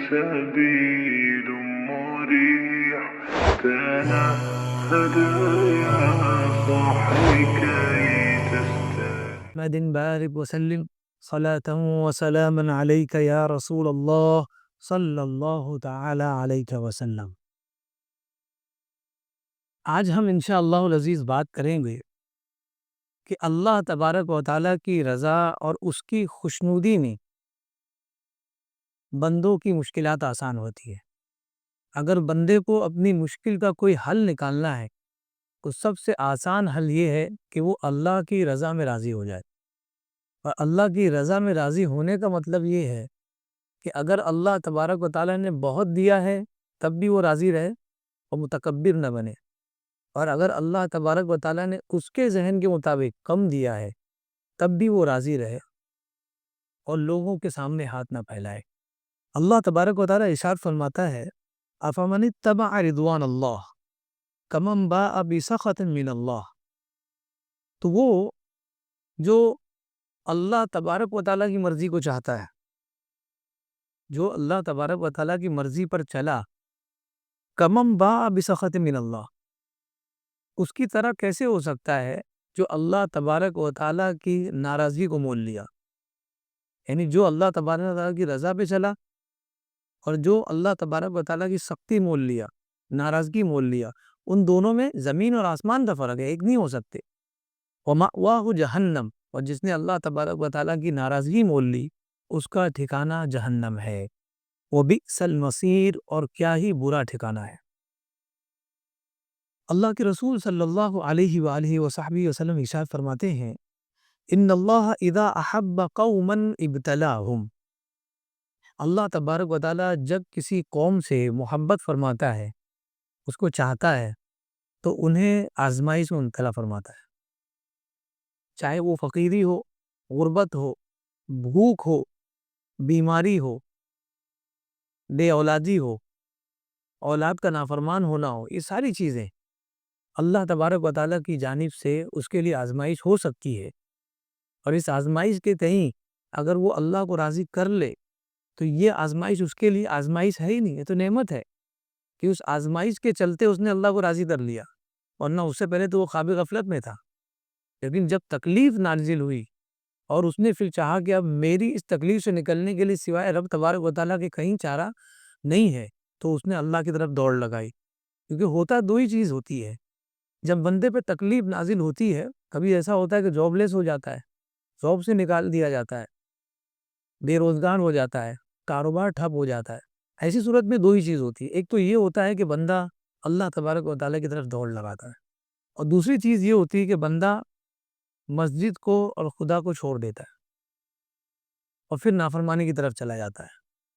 سبيل مريح تنهد يا صاحي كي تستريح. محمد بارك وسلم صلاة وسلاما عليك یا رسول اللہ صلی اللہ تعالی علیہ وسلم. آج ہم انشاءاللہ العزیز بات کریں گے کہ اللہ تبارک و تعالیٰ کی رضا اور اس کی خوشنودی میں بندوں کی مشکلات آسان ہوتی ہے. اگر بندے کو اپنی مشکل کا کوئی حل نکالنا ہے تو سب سے آسان حل یہ ہے کہ وہ اللہ کی رضا میں راضی ہو جائے. اور اللہ کی رضا میں راضی ہونے کا مطلب یہ ہے کہ اگر اللہ تبارک و تعالیٰ نے بہت دیا ہے تب بھی وہ راضی رہے اور متکبر نہ بنے، اور اگر اللہ تبارک و تعالیٰ نے اس کے ذہن کے مطابق کم دیا ہے تب بھی وہ راضی رہے اور لوگوں کے سامنے ہاتھ نہ پھیلائے. اللہ تبارک و تعالیٰ ارشاد فرماتا ہے افمن اتبع رضوان اللہ کمن باء بسخط من اللہ. تو وہ جو اللہ تبارک و تعالیٰ کی مرضی کو چاہتا ہے، جو اللہ تبارک و تعالیٰ کی مرضی پر چلا، کمن باء بسخط من اللہ، اس کی طرح کیسے ہو سکتا ہے جو اللہ تبارک و تعالیٰ کی ناراضگی کو مول لیا. یعنی جو اللہ تبارک و تعالیٰ کی رضا پہ چلا اور جو اللہ تبارک و تعالیٰ کی سختی مول لیا، ناراضگی مول لیا، ان دونوں میں زمین اور آسمان کا فرق ہے، ایک نہیں ہو سکتے. وَمَأْوَاهُ جہنم، اور جس نے اللہ تبارک و تعالیٰ کی ناراضگی مول لی اس کا ٹھکانہ جہنم ہے. وَبِئْسَ الْمَصِيرُ، اور کیا ہی برا ٹھکانہ ہے. اللہ کے رسول صلی اللہ علیہ وآلہ وصحبہ وسلم ارشاد فرماتے ہیں ان اللہ اذا احب قوما ابتلاہم. اللہ تبارک و تعالیٰ جب کسی قوم سے محبت فرماتا ہے، اس کو چاہتا ہے، تو انہیں آزمائش میں مبتلا فرماتا ہے. چاہے وہ فقیری ہو، غربت ہو، بھوک ہو، بیماری ہو، بے اولادی ہو، اولاد کا نافرمان ہونا ہو، یہ ساری چیزیں اللہ تبارک و تعالیٰ کی جانب سے اس کے لیے آزمائش ہو سکتی ہے. اور اس آزمائش کے تئیں اگر وہ اللہ کو راضی کر لے تو یہ آزمائش اس کے لیے آزمائش ہے ہی نہیں، یہ تو نعمت ہے کہ اس آزمائش کے چلتے اس نے اللہ کو راضی کر لیا، ورنہ اس سے پہلے تو وہ خواب غفلت میں تھا. لیکن جب تکلیف نازل ہوئی اور اس نے پھر چاہا کہ اب میری اس تکلیف سے نکلنے کے لیے سوائے رب تبارک و تعالیٰ کے کہیں چارہ نہیں ہے، تو اس نے اللہ کی طرف دوڑ لگائی. کیونکہ ہوتا دو ہی چیز ہوتی ہے جب بندے پہ تکلیف نازل ہوتی ہے. کبھی ایسا ہوتا ہے کہ جاب لیس ہو جاتا ہے، جاب سے نکال دیا جاتا ہے، بے روزگار ہو جاتا ہے، کاروبار ٹھپ ہو جاتا ہے. ایسی صورت میں دو ہی چیز ہوتی ہے، ایک تو یہ ہوتا ہے کہ بندہ اللہ تبارک و تعالیٰ کی طرف دوڑ لگاتا ہے، اور دوسری چیز یہ ہوتی ہے کہ بندہ مسجد کو اور خدا کو چھوڑ دیتا ہے اور پھر نافرمانی کی طرف چلا جاتا ہے.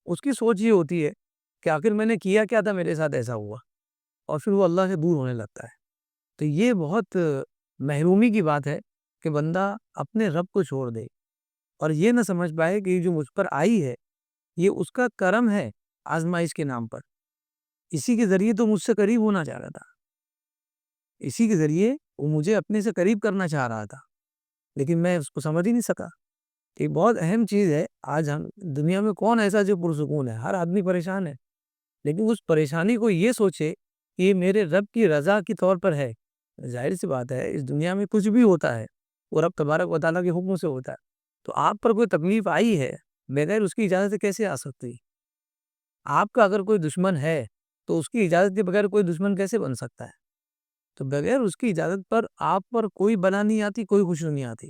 اس کی سوچ یہ ہوتی ہے کہ آخر میں نے کیا کیا تھا میرے ساتھ ایسا ہوا، اور پھر وہ اللہ سے دور ہونے لگتا ہے. تو یہ بہت محرومی کی بات ہے کہ بندہ اپنے رب کو چھوڑ دے اور یہ نہ سمجھ پائے کہ یہ جو مجھ پر آئی ہے یہ اس کا کرم ہے آزمائش کے نام پر. اسی کے ذریعے تو مجھ سے قریب ہونا چاہ رہا تھا، اسی کے ذریعے وہ مجھے اپنے سے قریب کرنا چاہ رہا تھا، لیکن میں اس کو سمجھ ہی نہیں سکا. یہ بہت اہم چیز ہے. آج ہم دنیا میں کون ایسا جو پرسکون ہے؟ ہر آدمی پریشان ہے، لیکن اس پریشانی کو یہ سوچے کہ یہ میرے رب کی رضا کی طور پر ہے. ظاہر سی بات ہے اس دنیا میں کچھ بھی ہوتا ہے وہ رب تبارک و تعالیٰ کے حکم سے ہوتا ہے. تو آپ پر کوئی تکلیف آئی ہے بغیر اس کی اجازت سے کیسے آ سکتی؟ آپ کا اگر کوئی دشمن ہے تو اس کی اجازت کے بغیر کوئی دشمن کیسے بن سکتا ہے؟ تو بغیر اس کی اجازت پر آپ پر کوئی بلا نہیں آتی، کوئی خوشی نہیں آتی.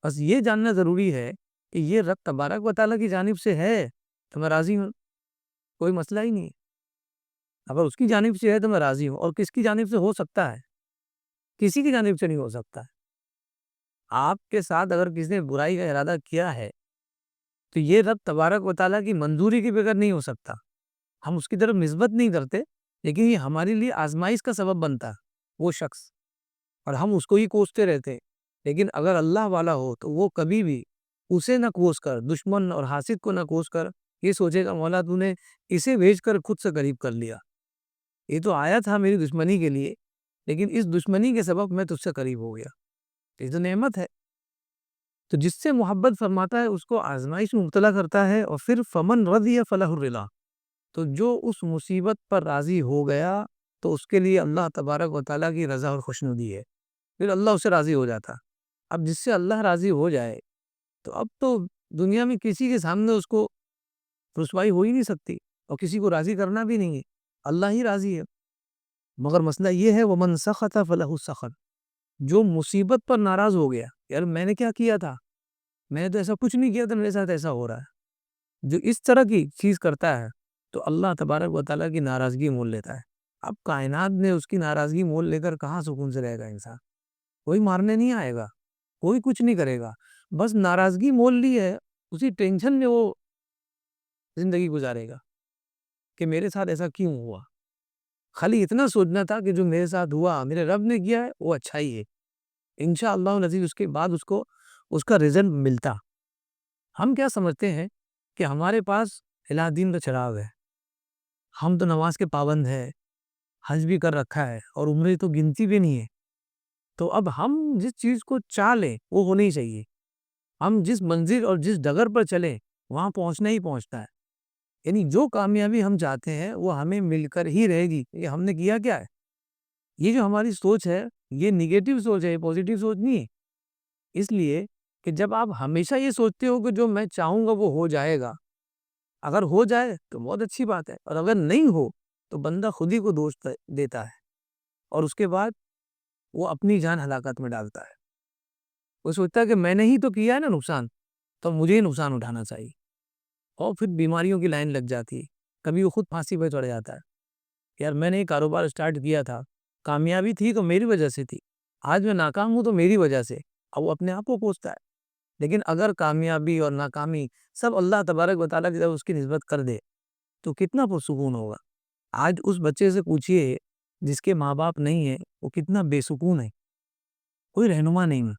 بس یہ جاننا ضروری ہے کہ یہ رب تبارک و تعالیٰ کی جانب سے ہے تو میں راضی ہوں، کوئی مسئلہ ہی نہیں ہے. اگر اس کی جانب سے ہے تو میں راضی ہوں. اور کس کی جانب سے ہو سکتا ہے؟ کسی کی جانب سے نہیں ہو سکتا. آپ کے ساتھ اگر کسی نے برائی کا ارادہ کیا ہے تو یہ رب تبارک و تعالیٰ کی منظوری کے بغیر نہیں ہو سکتا. ہم اس کی طرف نسبت نہیں کرتے، لیکن یہ ہمارے لیے آزمائش کا سبب بنتا ہے وہ شخص، اور ہم اس کو ہی کوستے رہتے ہیں. لیکن اگر اللہ والا ہو تو وہ کبھی بھی اسے نہ کوس کر، دشمن اور حاسد کو نہ کوس کر یہ سوچے گا مولا تو نے اسے بھیج کر خود سے قریب کر لیا. یہ تو آیا تھا میری دشمنی کے لیے، لیکن اس دشمنی کے سبب میں تجھ سے قریب ہو گیا. یہ تو نعمت ہے. تو جس سے محبت فرماتا ہے اس کو آزمائش میں مبتلا کرتا ہے، اور پھر فمن رضی فلہ الرضا، تو جو اس مصیبت پر راضی ہو گیا تو اس کے لیے اللہ تبارک و تعالیٰ کی رضا اور خوشنودی ہے، پھر اللہ اس سے راضی ہو جاتا۔ اب جس سے اللہ راضی ہو جائے تو اب تو دنیا میں کسی کے سامنے اس کو رسوائی ہو ہی نہیں سکتی، اور کسی کو راضی کرنا بھی نہیں ہے، اللہ ہی راضی ہے۔ مگر مسئلہ یہ ہے وَمَن سَخَطَ فَلَهُ السَّخَطُ، جو مصیبت پر ناراض ہو گیا، یار میں نے کیا کیا تھا، میں نے تو ایسا کچھ نہیں کیا تھا، میرے ساتھ ایسا ہو رہا ہے، جو اس طرح کی چیز کرتا ہے تو اللہ تبارک و تعالیٰ کی ناراضگی مول لیتا ہے۔ اب کائنات میں اس کی ناراضگی مول لے کر کہاں سکون سے رہے گا انسان؟ کوئی مارنے نہیں آئے گا، کوئی کچھ نہیں کرے گا، بس ناراضگی مول لی ہے، اسی ٹینشن میں وہ زندگی گزارے گا کہ میرے ساتھ ایسا کیوں ہوا۔ خالی اتنا سوچنا تھا کہ جو میرے ساتھ ہوا میرے رب نے کیا ہے وہ اچھا ہی ہے، انشاءاللہ العزیز اس کے بعد اس کو اس کا رزلٹ ملتا۔ ہم کیا سمجھتے ہیں کہ ہمارے پاس الہ دین کا چراغ ہے، ہم تو نماز کے پابند ہے، حج بھی کر رکھا ہے، اور عمرے تو گنتی بھی نہیں ہے، تو اب ہم جس چیز کو چاہ لیں وہ ہونی چاہیے، ہم جس منزل اور جس ڈگر پر چلیں وہاں پہنچنا ہی پہنچتا ہے، یعنی جو کامیابی ہم چاہتے ہیں وہ ہمیں مل کر ہی رہے گی۔ یہ ہم نے کیا کیا ہے، یہ جو ہماری سوچ ہے یہ نیگیٹو سوچ ہے، یہ پوزیٹیو سوچ نہیں ہے۔ اس لیے کہ جب آپ ہمیشہ یہ سوچتے ہو کہ جو میں چاہوں گا وہ ہو جائے گا، اگر ہو جائے تو بہت اچھی بات ہے، اور اگر نہیں ہو تو بندہ خود ہی کو دوش دیتا ہے، اور اس کے بعد وہ اپنی جان ہلاکت میں ڈالتا ہے۔ وہ سوچتا ہے کہ میں نے ہی تو کیا ہے نا نقصان، تو مجھے ہی نقصان اٹھانا چاہیے، اور پھر بیماریوں کی لائن لگ جاتی ہے۔ کبھی وہ خود پھانسی پہ چڑھ جاتا ہے، یار میں نے ایک کاروبار سٹارٹ کیا تھا، کامیابی تھی تو میری وجہ سے تھی، آج میں ناکام ہوں تو میری وجہ سے، اب وہ اپنے آپ کو کوستا ہے۔ لیکن اگر کامیابی اور ناکامی سب اللہ تبارک و تعالیٰ کی طرف اس کی نسبت کر دے تو کتنا پرسکون ہوگا۔ آج اس بچے سے پوچھئے جس کے ماں باپ نہیں ہیں وہ کتنا بے سکون ہے، کوئی رہنما نہیں ہے،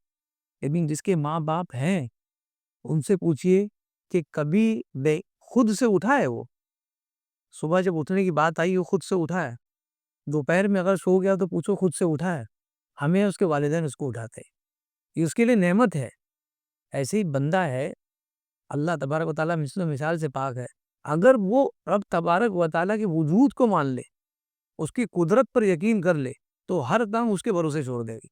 لیکن جس کے ماں باپ ہیں ان سے پوچھئے کہ کبھی خود سے اٹھا ہے، وہ صبح جب اٹھنے کی بات آئی وہ خود سے اٹھا ہے، دوپہر میں اگر سو گیا تو پوچھو خود سے اٹھا ہے، ہمیں اس کے والدین اس کو اٹھاتے ہیں، یہ اس کے لیے نعمت ہے۔ ایسے ہی بندہ ہے، اللہ تبارک و تعالیٰ مثال سے پاک ہے، اگر وہ رب تبارک و تعالیٰ کے وجود کو مان لے، اس کی قدرت پر یقین کر لے، تو ہر کام اس کے بھروسے چھوڑ دے گی۔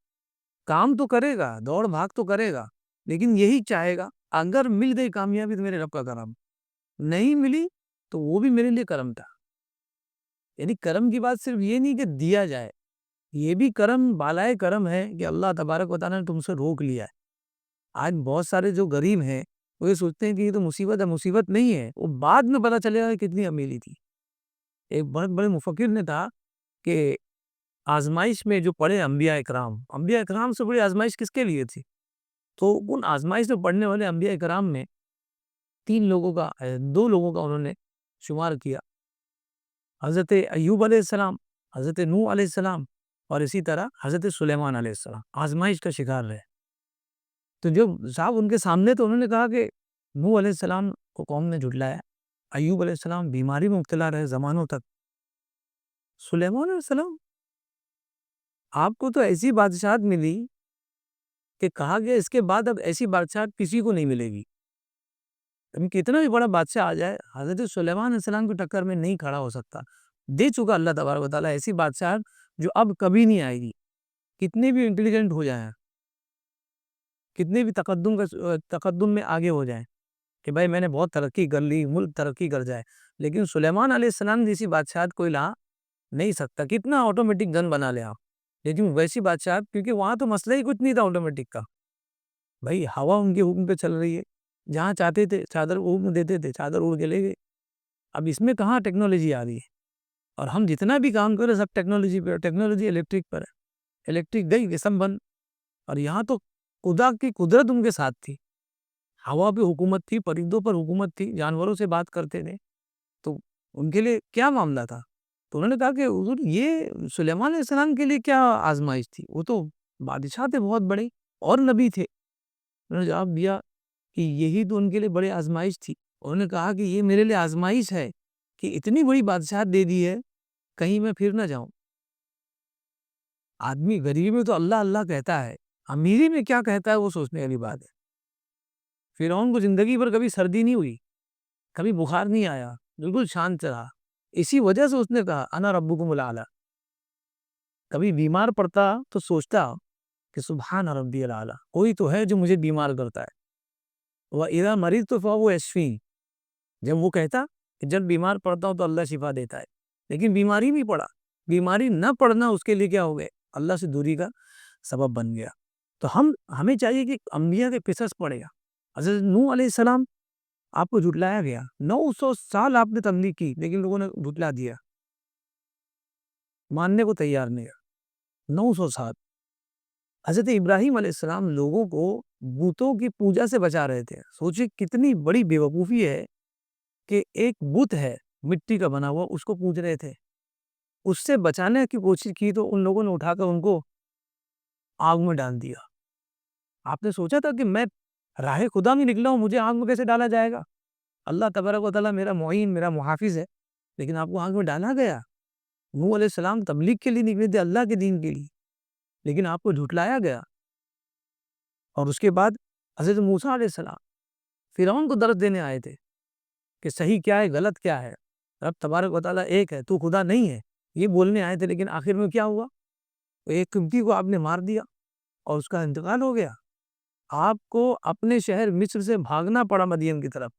کام تو کرے گا، دوڑ بھاگ تو کرے گا، لیکن یہی چاہے گا اگر مل گئی کامیابی تو میرے رب کا کرم، نہیں ملی تو وہ بھی میرے لیے کرم تھا۔ یعنی کرم کی بات صرف یہ نہیں کہ دیا جائے، یہ بھی کرم بالائے کرم ہے کہ اللہ تبارک و تعالیٰ نے تم سے روک لیا ہے۔ آج بہت سارے جو غریب ہیں وہ یہ سوچتے ہیں کہ یہ تو مصیبت ہے، مصیبت نہیں ہے، وہ بعد میں پتہ چلے گا کہ کتنی امیری تھی۔ ایک بہت بڑے مفکر نے کہا کہ آزمائش میں جو پڑے انبیاء اکرام سے بڑی آزمائش کس کے لیے تھی؟ تو ان آزمائش میں پڑھنے والے انبیاء اکرام میں دو لوگوں کا انہوں نے شمار کیا، حضرت ایوب علیہ السلام، حضرت نوح علیہ السلام، اور اسی طرح حضرت سلیمان علیہ السلام آزمائش کا شکار رہے۔ تو جب صاحب ان کے سامنے تو انہوں نے کہا کہ نوح علیہ السلام کو قوم نے جھٹلایا، ایوب علیہ السلام بیماری میں مبتلا رہے زمانوں تک، سلیمان علیہ السلام آپ کو تو ایسی بادشاہت ملی کہ کہا گیا اس کے بعد اب ایسی بادشاہت کسی کو نہیں ملے گی۔ کتنا بھی بڑا بادشاہ آ جائے حضرت سلیمان علیہ السلام کی ٹکر میں نہیں کھڑا ہو سکتا۔ دے چکا اللہ تبارک و تعالیٰ ایسی بادشاہت جو اب کبھی نہیں آئے گی، کتنے بھی انٹیلیجنٹ ہو جائیں، کتنے بھی تقدم میں آگے ہو جائیں کہ بھائی میں نے بہت ترقی کر لی، ملک ترقی کر جائے، لیکن سلیمان علیہ السلام جیسی بادشاہت کوئی لا نہیں سکتا۔ کتنا آٹومیٹک گن بنا لے آپ، لیکن ویسی بادشاہت، کیونکہ وہاں تو مسئلہ ہی کچھ نہیں تھا آٹومیٹک کا، بھائی ہوا ان کے حکم پہ چل رہی ہے، جہاں چاہتے تھے چادر حکم دیتے تھے، چادر اڑ کے لے گئے۔ اب اس میں کہاں ٹیکنالوجی آ رہی ہے، اور ہم جتنا بھی کام کریں سب ٹیکنالوجی پہ، ٹیکنالوجی الیکٹرک پر ہے، الیکٹرک گئی قسم بند، اور یہاں تو خدا کی قدرت ان کے ساتھ تھی، ہوا پہ حکومت تھی، پرندوں پر حکومت تھی، جانوروں سے بات کرتے تھے، تو ان کے لیے کیا معاملہ تھا؟ تو انہوں نے کہا کہ حضور یہ سلیمان علیہ السلام کے لیے کیا آزمائش تھی، وہ تو بادشاہ تھے بہت بڑے اور نبی تھے۔ انہوں نے جواب دیا کہ یہی تو ان کے لیے بڑے آزمائش تھی۔ انہوں نے کہا کہ یہ میرے لیے آزمائش ہے کہ اتنی بڑی بادشاہت دے دی ہے، کہیں میں پھر نہ جاؤں۔ آدمی غریبی میں تو اللہ اللہ کہتا ہے، امیری میں کیا کہتا ہے وہ سوچنے والی بات ہے۔ فرعون کو زندگی پر کبھی سردی نہیں ہوئی، کبھی بخار نہیں آیا، بالکل شانت رہا. اسی وجہ سے اس نے کہا انا ربکم الاعلی. کبھی بیمار پڑتا تو سوچتا کہ سبحان ربی الاعلی، کوئی تو ہے جو مجھے بیمار کرتا ہے. وَإِذَا مَرِضْتُ فَهُوَ يَشْفِينِ. جب وہ کہتا کہ جب بیمار پڑتا ہوں تو اللہ شفا دیتا ہے، لیکن بیماری نہیں پڑا. بیماری نہ پڑنا اس کے لیے کیا ہو گئے؟ اللہ سے دوری کا سبب بن گیا. تو ہمیں چاہیے کہ انبیاء کے قصص پڑھے گا. حضرت نوح علیہ السلام، آپ کو جھٹلایا گیا، 900 سال آپ نے تبلیغ کی لیکن لوگوں نے جھٹلا دیا، ماننے کو تیار نہیں ہے. 900 سال. حضرت ابراہیم علیہ السلام لوگوں کو بتوں کی پوجا سے بچا رہے تھے. سوچے کتنی بڑی بے وقوفی ہے کہ ایک بت ہے مٹی کا بنا ہوا، اس کو پوج رہے تھے. اس سے بچانے کی کوشش کی تو ان لوگوں نے اٹھا کر ان کو آگ میں ڈال دیا. آپ نے سوچا تھا کہ میں راہ خدا میں نکلا ہوں، مجھے آگ میں کیسے ڈالا جائے گا؟ اللہ تبارک و تعالیٰ میرا معین، میرا محافظ ہے، لیکن آپ کو آگ میں ڈالا گیا. نوح علیہ السلام تبلیغ کے لیے نکلے تھے، اللہ کے دین کے لیے، لیکن آپ کو جھٹلایا گیا. اور اس کے بعد حضرت موسیٰ علیہ السلام فرعون کو درس دینے آئے تھے کہ صحیح کیا ہے، غلط کیا ہے، رب تبارک و تعالیٰ ایک ہے، تو خدا نہیں ہے، یہ بولنے آئے تھے. لیکن آخر میں کیا ہوا؟ ایک قبطی کو آپ نے مار دیا اور اس کا انتقال ہو گیا. آپ کو اپنے شہر مصر سے بھاگنا پڑا مدین کی طرف،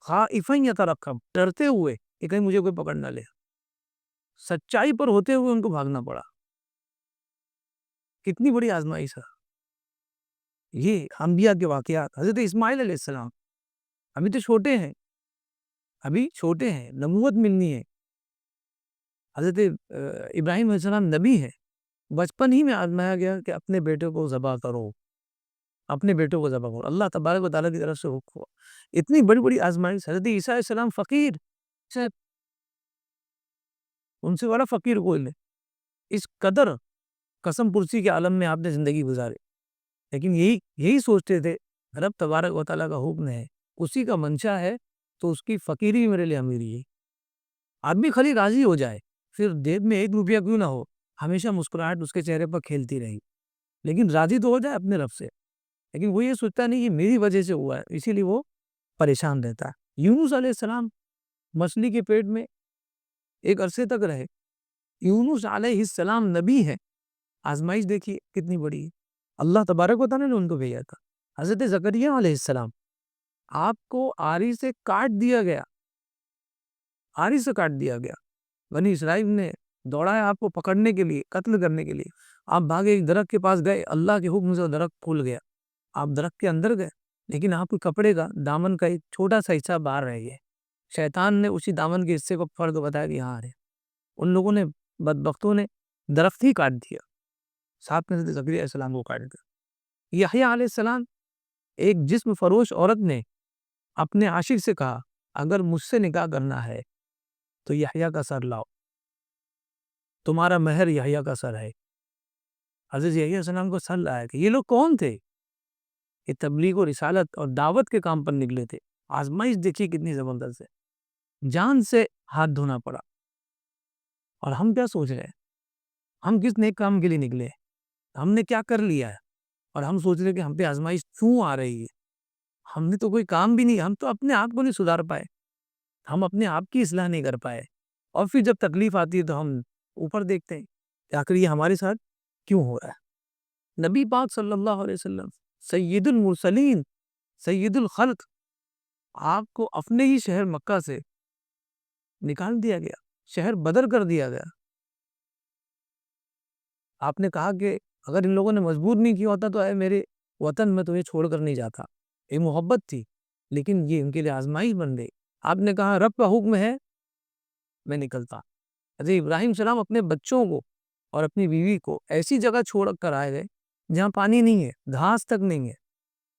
خائفاً یترقب، ڈرتے ہوئے کہ کہیں مجھے کوئی پکڑ نہ لے. سچائی پر ہوتے ہوئے ان کو بھاگنا پڑا. کتنی بڑی آزمائش ہے یہ انبیاء کے واقعات. حضرت اسماعیل علیہ السلام ابھی تو چھوٹے ہیں، ابھی چھوٹے ہیں، نبوت ملنی ہے. حضرت ابراہیم علیہ السلام نبی ہے، بچپن ہی میں آزمایا گیا کہ اپنے بیٹے کو ذبح کرو، اپنے بیٹوں کو ذبح کرو. اللہ تبارک و تعالیٰ کی طرف سے حکم ہوا. اتنی بڑی بڑی آزمائش. حضرت عیسیٰ علیہ السلام فقیر، ان سے بڑا فقیر کوئی نہیں. اس قدر قسم پرسی کے عالم میں آپ نے زندگی گزارے، لیکن یہی سوچتے تھے رب تبارک و تعالیٰ کا حکم ہے، اسی کا منشا ہے، تو اس کی فقیری بھی میرے لیے امیری ہے. آدمی خالی راضی ہو جائے، پھر جیب میں 1 روپیہ کیوں نہ ہو، ہمیشہ مسکراہٹ اس کے چہرے پر کھیلتی رہی، لیکن راضی تو ہو جائے اپنے رب سے. لیکن وہ یہ سوچتا نہیں کہ میری وجہ سے ہوا ہے، اسی لیے وہ پریشان رہتا ہے. یونس علیہ السلام مچھلی کے پیٹ میں ایک عرصے تک رہے. یونس علیہ السلام نبی ہے، آزمائش دیکھیے کتنی بڑی ہے. اللہ تبارک و تعالیٰ نے ان کو بھیجا تھا. حضرت زکریا علیہ السلام، آپ کو آری سے کاٹ دیا گیا، آری سے کاٹ دیا گیا. بنی اسرائیل نے دوڑا ہے آپ کو پکڑنے کے لیے، قتل کرنے کے لیے. آپ بھاگے، ایک درخت کے پاس گئے، اللہ کے حکم سے درخت کھل گیا، آپ درخت کے اندر گئے، لیکن آپ کے کپڑے کا دامن کا ایک چھوٹا سا حصہ باہر رہ گیا. شیطان نے اسی دامن کے حصے کو فرد بتایا کہ یہاں ہے. ان لوگوں نے، بدبختوں نے درخت ہی کاٹ دیا، ساتھ میں حضرت زکریا علیہ السلام کو کاٹ دیا. یحییٰ علیہ السلام، ایک جسم فروش عورت نے اپنے عاشق سے کہا اگر مجھ سے نکاح کرنا ہے تو یحییٰ کا سر لاؤ، تمہارا مہر یحییٰ کا سر ہے. حضرت یحییٰ علیہ السلام کو سر لایا کہ یہ لوگ کون تھے؟ یہ تبلیغ و رسالت اور دعوت کے کام پر نکلے تھے. آزمائش دیکھیے کتنی زبردست ہے، جان سے ہاتھ دھونا پڑا. اور ہم کیا سوچ رہے ہیں؟ ہم کس نیک کام کے لیے نکلے؟ ہم نے کیا کر لیا ہے اور ہم سوچ رہے کہ ہم پہ آزمائش کیوں آ رہی ہے؟ ہم نے تو کوئی کام بھی نہیں، ہم تو اپنے آپ کو نہیں سدھار پائے، ہم اپنے آپ کی اصلاح نہیں کر پائے. اور پھر جب تکلیف آتی ہے تو ہم اوپر دیکھتے ہیں کہ آخر یہ ہمارے ساتھ کیوں ہو رہا ہے. نبی پاک صلی اللہ علیہ وسلم، سید المرسلین، سید الخلق، آپ کو اپنے ہی شہر مکہ سے نکال دیا گیا، شہر بدر کر دیا گیا. آپ نے کہا کہ اگر ان لوگوں نے مجبور نہیں کیا ہوتا تو اے میرے وطن میں تمہیں چھوڑ کر نہیں جاتا. یہ محبت تھی، لیکن یہ ان کے لیے آزمائش بن گئی. آپ نے کہا رب کا حکم ہے میں نکلتا. حضرت ابراہیم السلام اپنے بچوں کو اور اپنی بیوی کو ایسی جگہ چھوڑ کر آئے گئے جہاں پانی نہیں ہے، گھاس تک نہیں ہے.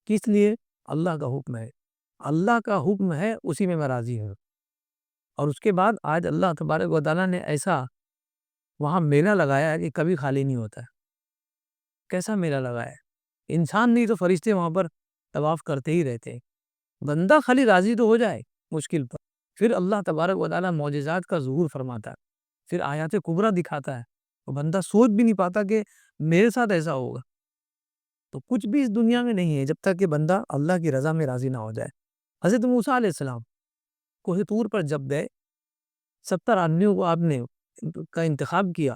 کس لیے؟ اللہ کا حکم ہے، اللہ کا حکم ہے، اسی میں میں راضی ہوں. اور اس کے بعد آج اللہ تبارک و تعالیٰ نے ایسا وہاں میلہ لگایا ہے کہ کبھی خالی نہیں ہوتا ہے. کیسا میلہ لگایا ہے؟ انسان نہیں تو فرشتے وہاں پر طواف کرتے ہی رہتے ہیں. بندہ خالی راضی تو ہو جائے مشکل پر، پھر اللہ تبارک و تعالیٰ معجزات کا ظہور فرماتا ہے، پھر آیات کبریٰ دکھاتا ہے، اور بندہ سوچ بھی نہیں پاتا کہ میرے ساتھ ایسا ہوگا. تو کچھ بھی اس دنیا میں نہیں ہے جب تک کہ بندہ اللہ کی رضا میں راضی نہ ہو جائے۔ حضرت موسیٰ علیہ السلام کوہ طور پر جب گئے، 70 آدمیوں کو آپ نے کا انتخاب کیا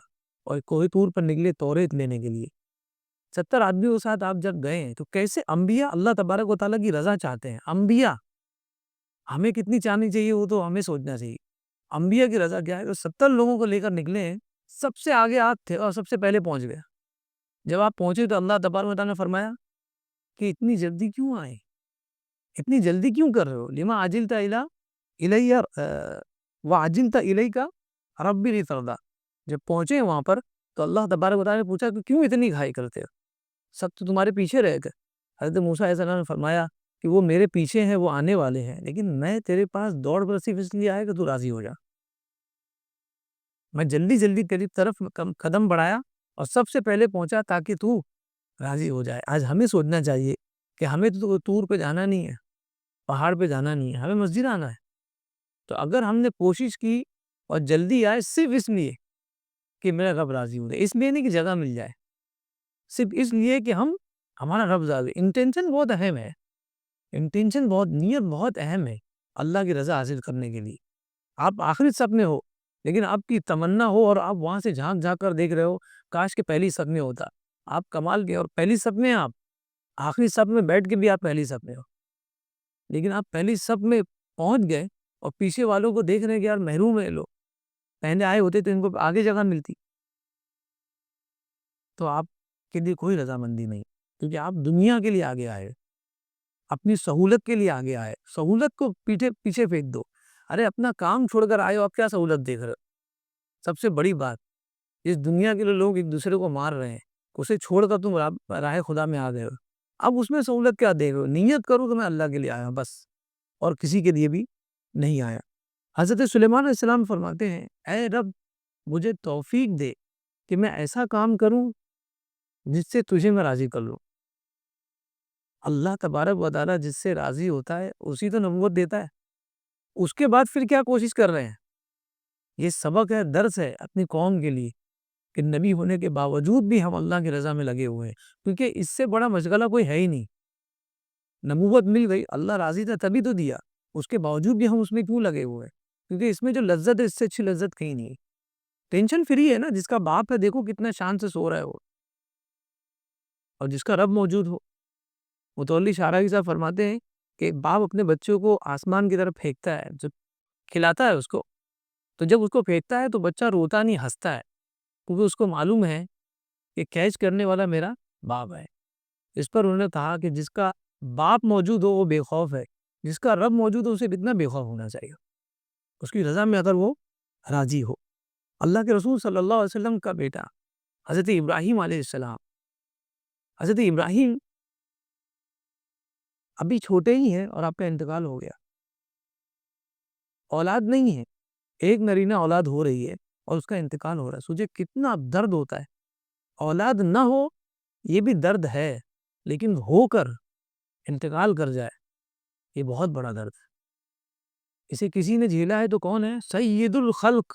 اور کوہ طور پر نکلے توریت لینے کے لیے۔ 70 آدمیوں کے ساتھ آپ جب گئے ہیں تو کیسے انبیاء اللہ تبارک و تعالیٰ کی رضا چاہتے ہیں؟ انبیاء ہمیں کتنی چاہنی چاہیے وہ تو ہمیں سوچنا چاہیے۔ انبیاء کی رضا کیا ہے؟ تو 70 لوگوں کو لے کر نکلے ہیں، سب سے آگے آپ تھے اور سب سے پہلے پہنچ گئے۔ جب آپ پہنچے تو اللہ تبارک و تعالیٰ نے فرمایا کہ اتنی جلدی کیوں آئے، اتنی جلدی کیوں کر رہے ہو؟ لما عجلت الی وعجلت الیک ربی لترضی۔ جب پہنچے وہاں پر تو اللہ تبارک و تعالیٰ نے پوچھا کہ کیوں اتنی گھائی کرتے ہو؟ سب تو تمہارے پیچھے رہ گئے۔ حضرت موسیٰ علیہ السلام نے فرمایا کہ وہ میرے پیچھے ہیں، وہ آنے والے ہیں، لیکن میں تیرے پاس دوڑ کر صرف اس لیے آیا کہ تو راضی ہو جا۔ میں جلدی جلدی تیری طرف قدم بڑھایا اور سب سے پہلے پہنچا تاکہ تو راضی ہو جائے۔ آج ہمیں سوچنا چاہیے کہ ہمیں تو طور پہ جانا نہیں ہے، پہاڑ پہ جانا نہیں ہے، ہمیں مسجد آنا ہے۔ تو اگر ہم نے کوشش کی اور جلدی آئے صرف اس لیے کہ میرا رب راضی ہو جائے، اس لیے نہیں کہ جگہ مل جائے، صرف اس لیے کہ ہمارا رب راضی، انٹینشن بہت اہم ہے، انٹینشن بہت، نیت بہت اہم ہے اللہ کی رضا حاصل کرنے کے لیے۔ آپ آخری صف میں ہو لیکن آپ کی تمنا ہو اور آپ وہاں سے جھانک جھانک کر دیکھ رہے ہو کاش کہ پہلی صف میں ہوتا، آپ کمال کے، اور پہلی صف میں آپ آخری صف میں بیٹھ کے بھی آپ پہلی صف میں ہو، لیکن آپ پہلی صف میں پہنچ گئے اور پیچھے والوں کو دیکھ رہے ہیں کہ یار محروم ہے لوگ، پہلے آئے ہوتے تو ان کو آگے جگہ ملتی۔ تو آپ کے لیے کوئی رضامندی نہیں، کیونکہ آپ دنیا کے لیے آگے آئے، اپنی سہولت کے لیے آگے آئے۔ سہولت کو پیچھے پھینک دو، ارے اپنا کام چھوڑ کر آئے ہو، آپ کیا سہولت دیکھ رہے ہو؟ سب سے بڑی بات، اس دنیا کے لوگ ایک دوسرے کو مار رہے ہیں، اسے چھوڑ کر تم راہ خدا میں آ گئے ہو، اب اس میں سہولت کیا دیکھ رہے ہو؟ نیت کرو کہ میں اللہ کے لیے آیا بس، اور کسی کے لیے بھی نہیں آیا۔ حضرت سلیمان علیہ السلام فرماتے ہیں اے رب مجھے توفیق دے کہ میں ایسا کام کروں جس سے تجھے میں راضی کر لوں۔ اللہ تبارک و تعالیٰ جس سے راضی ہوتا ہے اسی تو نبوت دیتا ہے، اس کے بعد پھر کیا کوشش کر رہے ہیں؟ یہ سبق ہے، درس ہے اپنی قوم کے لیے کہ نبی ہونے کے باوجود بھی ہم اللہ کی رضا میں لگے ہوئے ہیں، کیونکہ اس سے بڑا مشغلہ کوئی ہے ہی نہیں۔ نبوت مل گئی، اللہ راضی تھا تبھی تو دیا، اس کے باوجود بھی ہم اس میں کیوں لگے ہوئے ہیں؟ کیونکہ اس میں جو لذت ہے اس سے اچھی لذت کہیں نہیں ہے۔ ٹینشن فری ہے نا، جس کا باپ ہے دیکھو کتنا شان سے سو رہا ہے وہ، اور جس کا رب موجود ہو۔ متولی شعراوی صاحب فرماتے ہیں کہ باپ اپنے بچوں کو آسمان کی طرف پھینکتا ہے، جب کھلاتا ہے اس کو، تو جب اس کو پھینکتا ہے تو بچہ روتا نہیں، ہنستا ہے، کیونکہ اس کو معلوم ہے کہ کیچ کرنے والا میرا باپ ہے۔ اس پر انہوں نے کہا کہ جس کا باپ موجود ہو وہ بے خوف ہے، جس کا رب موجود ہو اسے کتنا بے خوف ہونا چاہیے، اس کی رضا میں اگر وہ راضی ہو۔ اللہ کے رسول صلی اللہ علیہ وسلم کا بیٹا حضرت ابراہیم علیہ السلام، حضرت ابراہیم ابھی چھوٹے ہی ہیں اور آپ کا انتقال ہو گیا، اولاد نہیں ہے، ایک نرینہ اولاد ہو رہی ہے اور اس کا انتقال ہو رہا ہے، سوچے کتنا درد ہوتا ہے۔ اولاد نہ ہو یہ بھی درد ہے، لیکن ہو کر انتقال کر جائے یہ بہت بڑا درد ہے۔ اسے کسی نے جھیلا ہے تو کون ہے؟ سید الخلق،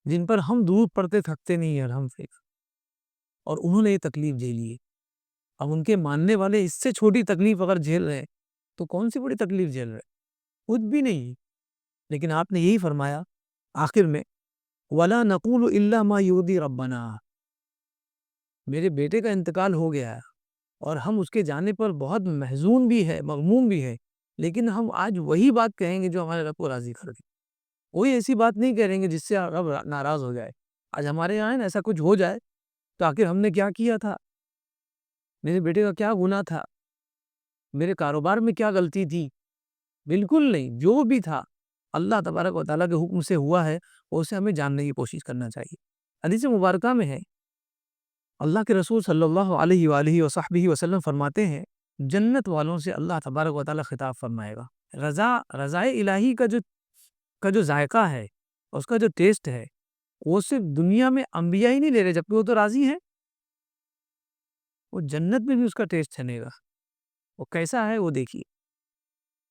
جن پر ہم دودھ پڑتے تھکتے نہیں ہیں ہم سے، اور انہوں نے یہ تکلیف جھیلی ہے۔ اب ان کے ماننے والے اس سے چھوٹی تکلیف اگر جھیل رہے ہیں تو کون سی بڑی تکلیف جھیل رہے؟ کچھ بھی نہیں۔ لیکن آپ نے یہی فرمایا آخر میں وَلَا نَقُولُ إِلَّا مَا يُرْضِي رَبَّنَا، میرے بیٹے کا انتقال ہو گیا ہے اور ہم اس کے جانے پر بہت محزون بھی ہے، مغموم بھی ہے، لیکن ہم آج وہی بات کہیں گے جو ہمارے رب کو راضی کر دے، کوئی ایسی بات نہیں کہیں گے جس سے رب ناراض ہو جائے۔ آج ہمارے یہاں ایسا کچھ ہو جائے تو آخر ہم نے کیا کیا تھا، میرے بیٹے کا کیا گناہ تھا، میرے کاروبار میں کیا غلطی تھی؟ بالکل نہیں، جو بھی تھا اللہ تبارک و تعالیٰ کے حکم سے ہوا ہے، اسے ہمیں جاننے کی کوشش کرنا چاہیے۔ حدیث مبارکہ میں ہے اللہ کے رسول صلی اللہ علیہ وآلہ وصحبہ وسلم فرماتے ہیں جنت والوں سے اللہ تبارک و تعالیٰ خطاب فرمائے گا، رضائے الہی کا جو ذائقہ ہے، اس کا جو ٹیسٹ ہے، وہ صرف دنیا میں انبیاء ہی نہیں لے رہے جبکہ وہ تو راضی ہیں، وہ جنت میں بھی اس کا ٹیسٹ ہے گا۔ وہ کیسا ہے وہ دیکھیے،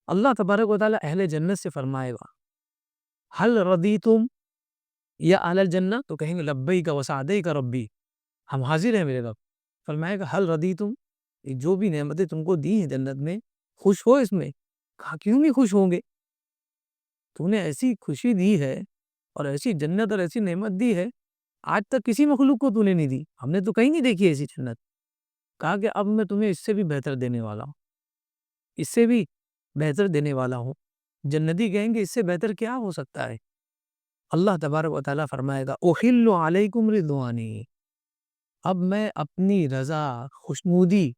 اللہ تبارک و تعالیٰ اہل جنت سے فرمائے گا حل رضیتم یا اہل الجنہ، تو کہیں گے لبیک و سعدیک ربی، ہم حاضر ہیں میرے رب، فرمایا کہ حل ردیتم، یہ جو بھی نعمتیں تم کو دی ہیں جنت میں، خوش ہو اس میں؟ کہا کیوں نہیں خوش ہوں گے، تو نے ایسی خوشی دی ہے اور ایسی جنت اور ایسی نعمت دی ہے آج تک کسی مخلوق کو تو نے نہیں دی، ہم نے تو کہیں نہیں دیکھی ایسی جنت۔ کہا کہ اب میں تمہیں اس سے بھی بہتر دینے والا ہوں، اس سے بھی بہتر دینے والا ہوں۔ جنتی کہیں گے اس سے بہتر کیا ہو سکتا ہے؟ اللہ تبارک و تعالیٰ فرمائے گا احل علیکم رضوانی، اب میں اپنی رضا خوشنودی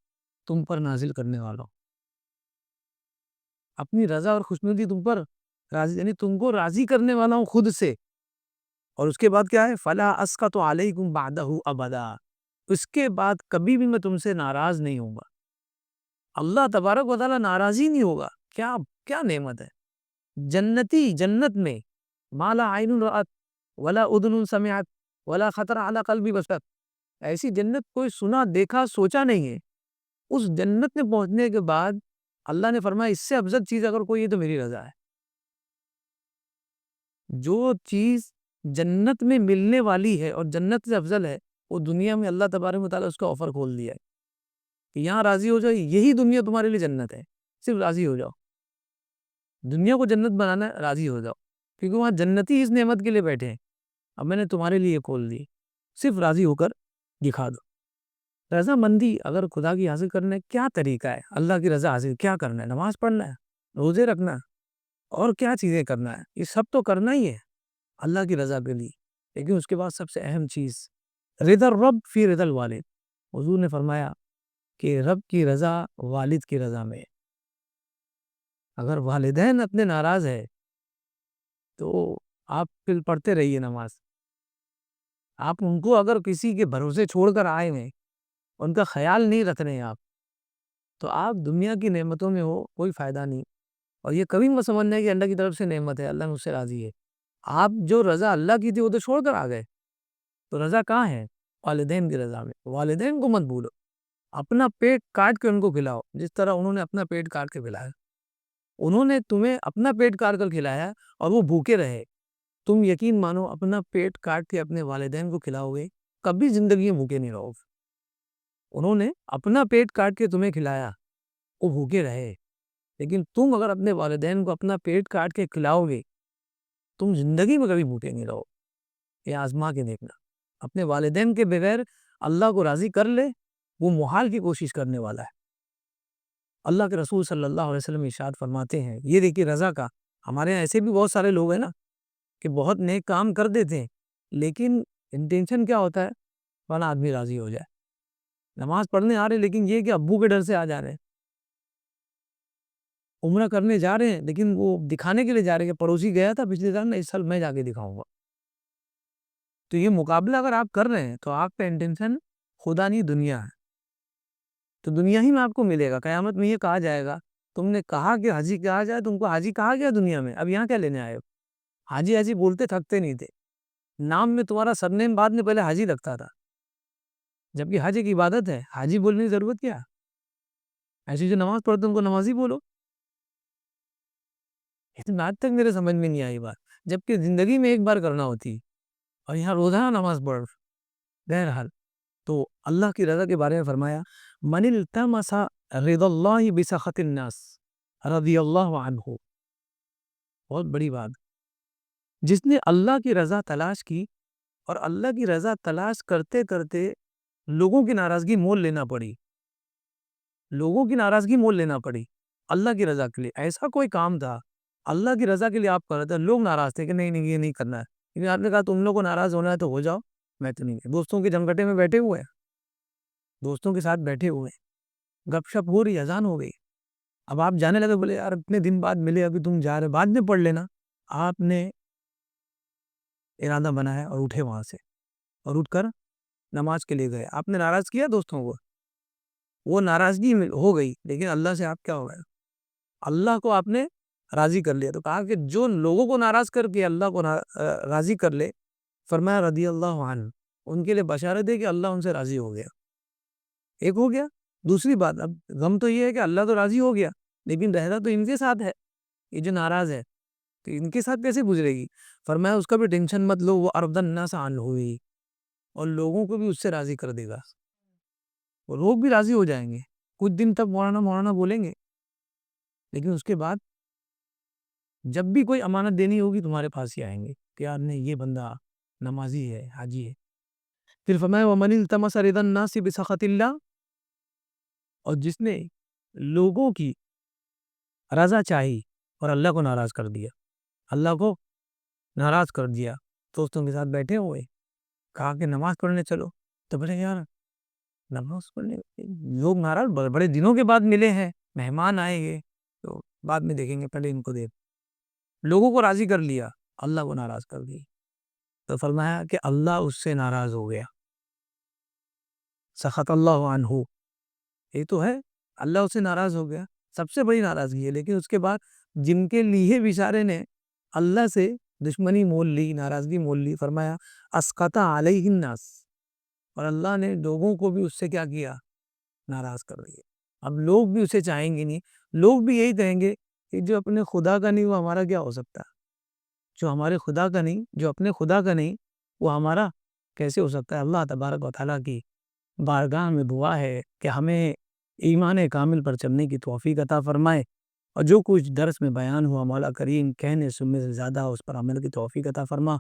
تم پر نازل کرنے والا ہوں، اپنی رضا اور خوشنودی تم پر راضی، یعنی تم کو راضی کرنے والا ہوں خود سے۔ اور اس کے بعد کیا ہے؟ فلا اسقط علیکم بعدہ ابدا، اس کے بعد کبھی بھی میں تم سے ناراض نہیں ہوں گا۔ اللہ تبارک و تعالیٰ ناراض ہی نہیں ہوگا، کیا کیا نعمت ہے! جنتی جنت میں ما لا عین رأت ولا اذن سمعت ولا خطر علی قلب بشر، ایسی جنت کوئی سنا دیکھا سوچا نہیں ہے۔ اس جنت میں پہنچنے کے بعد اللہ نے فرمایا اس سے افضل چیز اگر کوئی ہے تو میری رضا ہے۔ جو چیز جنت میں ملنے والی ہے اور جنت سے افضل ہے، وہ دنیا میں اللہ تبارک و تعالیٰ اس کا آفر کھول دیا ہے کہ یہاں راضی ہو جاؤ، یہی دنیا تمہارے لیے جنت ہے، صرف راضی ہو جاؤ۔ دنیا کو جنت بنانا ہے، راضی ہو جاؤ، کیونکہ وہاں جنتی اس نعمت کے لیے بیٹھے ہیں۔ اب میں نے تمہارے لیے کھول دی، صرف راضی ہو کر دکھا دو۔ رضا مندی اگر خدا کی حاصل کرنا ہے، کیا طریقہ ہے اللہ کی رضا حاصل کیا کرنا ہے؟ نماز پڑھنا ہے، روزے رکھنا ہے، اور کیا چیزیں کرنا ہے؟ یہ سب تو کرنا ہی ہے اللہ کی رضا کے لیے، لیکن اس کے بعد سب سے اہم چیز رضا الرب فی رضا الوالد۔ حضور نے فرمایا کہ رب کی رضا والد کی رضا میں ہے۔ اگر والدین اپنے ناراض ہے تو آپ پھر پڑھتے رہیے نماز، آپ ان کو اگر کسی کے بھروسے چھوڑ کر آئے ہیں، ان کا خیال نہیں رکھ رہے ہیں آپ، تو آپ دنیا کی نعمتوں میں ہو کوئی فائدہ نہیں۔ اور یہ کبھی مت سمجھنا ہے کہ اللہ کی طرف سے نعمت ہے، اللہ مجھ سے راضی ہے۔ آپ جو رضا اللہ کی تھی وہ تو چھوڑ کر آ گئے، تو رضا کہاں ہے؟ والدین کی رضا میں۔ والدین کو مت بھولو، اپنا پیٹ کاٹ کے ان کو کھلاؤ، جس طرح انہوں نے اپنا پیٹ کاٹ کے کھلایا۔ انہوں نے تمہیں اپنا پیٹ کاٹ کر کھلایا اور وہ بھوکے رہے، تم یقین مانو اپنا پیٹ کاٹ کے اپنے والدین کو کھلاؤ گے، کبھی زندگی میں بھوکے نہیں رہو گے۔ انہوں نے اپنا پیٹ کاٹ کے تمہیں کھلایا، وہ بھوکے رہے، لیکن تم اگر اپنے والدین کو اپنا پیٹ کاٹ کے کھلاؤ گے، تم زندگی میں کبھی بھوکے نہیں رہو۔ یہ آزما کے دیکھنا، اپنے والدین کے بغیر اللہ کو راضی کر لے، وہ محال کی کوشش کرنے والا ہے۔ اللہ کے رسول صلی اللہ علیہ وسلم ارشاد فرماتے ہیں، یہ دیکھیے رضا کا، ہمارے یہاں ایسے بھی بہت سارے لوگ ہیں نا کہ بہت نیک کام کر دیتے ہیں، لیکن انٹینشن کیا ہوتا ہے؟ فلاں آدمی راضی ہو جائے، نماز پڑھنے آ رہے لیکن یہ کہ ابو کے ڈر سے آ جا رہے ہیں، عمرہ کرنے جا رہے ہیں لیکن وہ دکھانے کے لیے جا رہے ہیں کہ پڑوسی گیا تھا پچھلے سال، اس سال میں جا کے دکھاؤں گا۔ تو یہ مقابلہ اگر آپ کر رہے ہیں تو آپ کا انٹینشن خدا نہیں دنیا ہے، تو دنیا ہی میں آپ کو ملے گا۔ قیامت میں یہ کہا جائے گا تم نے کہا کہ حاجی کہا جائے، تم کو حاجی کہا گیا دنیا میں، اب یہاں کیا لینے آئے ہو؟ حاجی حاجی بولتے تھکتے نہیں تھے، نام میں تمہارا سرنیم بعد میں پہلے حاجی لگتا تھا، جبکہ حج کی عبادت ہے، حاجی بولنے کی ضرورت کیا؟ ایسی جو نماز پڑھتے ان کو نمازی بولو۔ اتنا آج تک میرے سمجھ میں نہیں آئی بات، جبکہ زندگی میں ایک بار کرنا ہوتی، اور یہاں روزانہ نماز پڑھ۔ بہرحال تو اللہ کی رضا کے بارے میں فرمایا من التمس رضا اللہ بسخط الناس رضی اللہ عنہ، بہت بڑی بات، جس نے اللہ کی رضا تلاش کی اور اللہ کی رضا تلاش کرتے کرتے لوگوں کی ناراضگی مول لینا پڑی، لوگوں کی ناراضگی مول لینا پڑی اللہ کی رضا کے لیے۔ ایسا کوئی کام تھا اللہ کی رضا کے لیے آپ کر رہے تھے، لوگ ناراض تھے کہ نہیں نہیں یہ نہیں کرنا ہے، لیکن آپ نے کہا تم لوگ کو ناراض ہونا ہے تو ہو جاؤ، میں تو نہیں۔ دوستوں کے جمگٹے میں بیٹھے ہوئے ہیں، دوستوں کے ساتھ بیٹھے ہوئے ہیں، گپ شپ ہو رہی، اذان ہو گئی، اب آپ جانے لگے، بولے یار اتنے دن بعد ملے، ابھی تم جا رہے، بعد میں پڑھ لینا۔ آپ نے ارادہ بنایا اور اٹھے وہاں سے، اور اٹھ کر نماز کے لیے گئے۔ آپ نے ناراض کیا دوستوں کو، وہ ناراضگی ہو گئی، لیکن اللہ سے آپ کیا ہو گئے؟ اللہ کو آپ نے راضی کر لیا۔ تو کہا کہ جو لوگوں کو ناراض کر کے اللہ کو راضی کر لے، فرمایا رضی اللہ عنہ، ان کے لیے بشارت ہے کہ اللہ ان سے راضی ہو گیا۔ ایک ہو گیا، دوسری بات اب غم تو یہ ہے کہ اللہ تو راضی ہو گیا، لیکن رہتا تو ان کے ساتھ ہے، یہ جو ناراض ہے تو ان کے ساتھ کیسے گزرے گی؟ فرمایا اس کا بھی ٹینشن مت لو، وہ ارض الناس عنہ ہوئی، اور لوگوں کو بھی اس سے راضی کر دے گا۔ وہ لوگ بھی راضی ہو جائیں گے، کچھ دن تک مولانا مولانا بولیں گے، لیکن اس کے بعد جب بھی کوئی امانت دینی ہوگی تمہارے پاس ہی آئیں گے کہ یار نہیں یہ بندہ نمازی ہے، حاجی ہے۔ پھر فرمایا وَمَنِ الْتَمَسَ رِضَى النَّاسِ بِسَخَطِ اللَّهِ، اور جس نے لوگوں کی رضا چاہی اور اللہ کو ناراض کر دیا، اللہ کو ناراض کر دیا، دوستوں کے ساتھ بیٹھے ہوئے کہا کہ نماز پڑھنے چلو، تو بولے یار نماز پڑھنے لوگ ناراض، بڑے دنوں کے بعد ملے ہیں، مہمان آئے گے تو بعد میں دیکھیں گے، پہلے ان کو دے۔ لوگوں کو راضی کر لیا، اللہ کو ناراض کر دیا، تو فرمایا کہ اللہ اس سے ناراض ہو گیا، سخط اللہ عنہ، یہ تو ہے اللہ اس سے ناراض ہو گیا، سب سے بڑی ناراضگی ہے۔ لیکن اس کے بعد جن کے لیے بیچارے نے اللہ سے دشمنی مول لی، ناراضگی مول لی، فرمایا اسقط علیہ الناس، اور اللہ نے لوگوں کو بھی اس سے کیا کیا، ناراض کر دیا۔ اب لوگ بھی اسے چاہیں گے نہیں، لوگ بھی یہی کہیں گے کہ جو اپنے خدا کا نہیں وہ ہمارا کیا ہو سکتا ہے، جو ہمارے خدا کا نہیں، جو اپنے خدا کا نہیں وہ ہمارا کیسے ہو سکتا ہے۔ اللہ تبارک و تعالیٰ کی بارگاہ میں دعا ہے کہ ہمیں ایمان کامل پر چلنے کی توفیق عطا فرمائے، اور جو کچھ درس میں بیان ہوا مولا کریم کہنے سننے سے زیادہ اس پر عمل کی توفیق عطا فرما۔